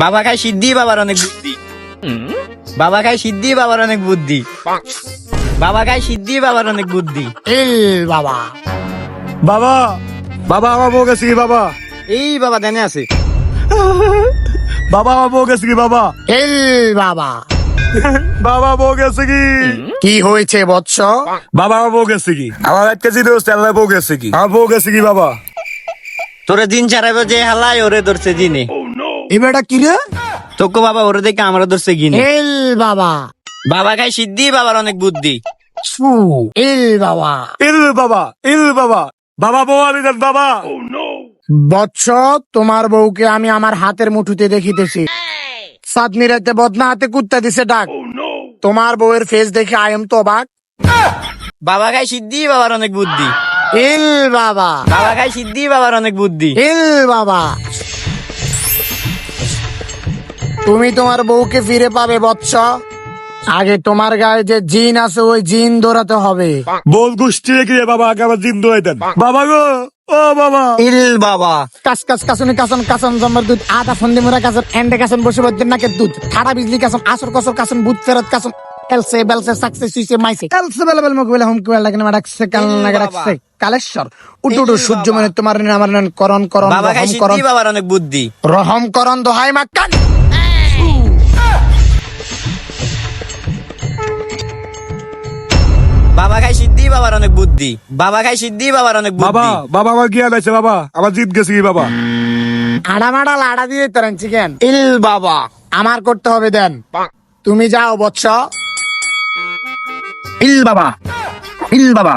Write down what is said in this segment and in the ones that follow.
বাবা খায় সিদ্ধি, বাবার অনেক বুদ্ধি। বাবা খায় সিদ্ধি, বাবার অনেক বুদ্ধি। বাবা খায় সিদ্ধি, বাবার অনেক বুদ্ধি। বাবা বাবা বাবা আমার বউ গেছে কি বাবা? এই বাবা দেনে আছে। বাবা আমার বউ গেছে কি বাবা? বাবা বাবা বউ গেছে কি? কি হয়েছে বৎস? বাবা আমার বউ গেছে কি? আমার 1 কেজি দোস্ত আল্লাহ বউ গেছে কি? আমার বউ গেছে কি বাবা? তোরে দিন চারাইব যে হালাই ওরে ধরছে দিনে। এবারটা কি রে? তোকে বাবা ওরে দেখে আমরা ধরছে গিনে। বাবা বাবা খায় সিদ্ধি, বাবার অনেক বুদ্ধি। সু বাবা বাবা বাবা বাবা বউ আমি দেন বাবা। বৎস, তোমার বউকে আমি আমার হাতের মুঠুতে দেখিতেছি। সাতনি রাতে বদনা হাতে কুত্তা দিছে ডাক। তোমার বউয়ের ফেস দেখে আই এম তো অবাক। বাবা খায় সিদ্ধি, বাবার অনেক বুদ্ধি। বাবা বাবা খায় সিদ্ধি, বাবার অনেক বুদ্ধি। বাবা তুমি তোমার বউকে ফিরে পাবে বৎস। আগে তোমার গায়ে যে জিন আছে ওই জিন দৌড়াতে হবে। বল গোষ্ঠী রেখে বাবা আগে আমার দিন দোয়াই দেন বাবা গো। ও বাবা বাবা কাস কাস কাসুনি কাসন কাসন জম্বার দুধ আদা ফন্দি মুরা কাসন এন্ডে কাসন বসে বদ্দের নাকের দুধ ঠাড়া বিজলি কাসন আসর কসর কাসন বুধ ফেরত কাসন এলসে বেলসে সাকসে সুইসে মাইসে এলসে বেলবেল মুখ বেলে হুম কুয়াল লাগে না রাখছে কাল লাগে রাখছে কালেশ্বর উঠু উঠু সূর্য মানে তোমার আমার নাম করণ করণ বাবা খায় রহম করণ সিদ্ধি, বাবার অনেক বুদ্ধি। রহম করণ দোহাই মাক্কান। বাবা খায় সিদ্ধি, বাবার অনেক বুদ্ধি। বাবা খায় সিদ্ধি, বাবার অনেক বাবা বুদ্ধি। বাবা আমার জ্ঞান আছে বাবা আমার জিত গেছে কি বাবা? আড়া মাড়া লাড়া দিয়ে তরেন চিকেন বাবা আমার করতে হবে দেন। তুমি যাও বৎস। বাবা বাবা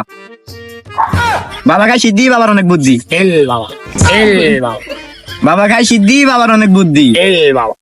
বাবা খায় সিদ্ধি, বাবার অনেক বুদ্ধি। বাবা বাবা বাবা খায় সিদ্ধি, বাবার অনেক বুদ্ধি। বাবা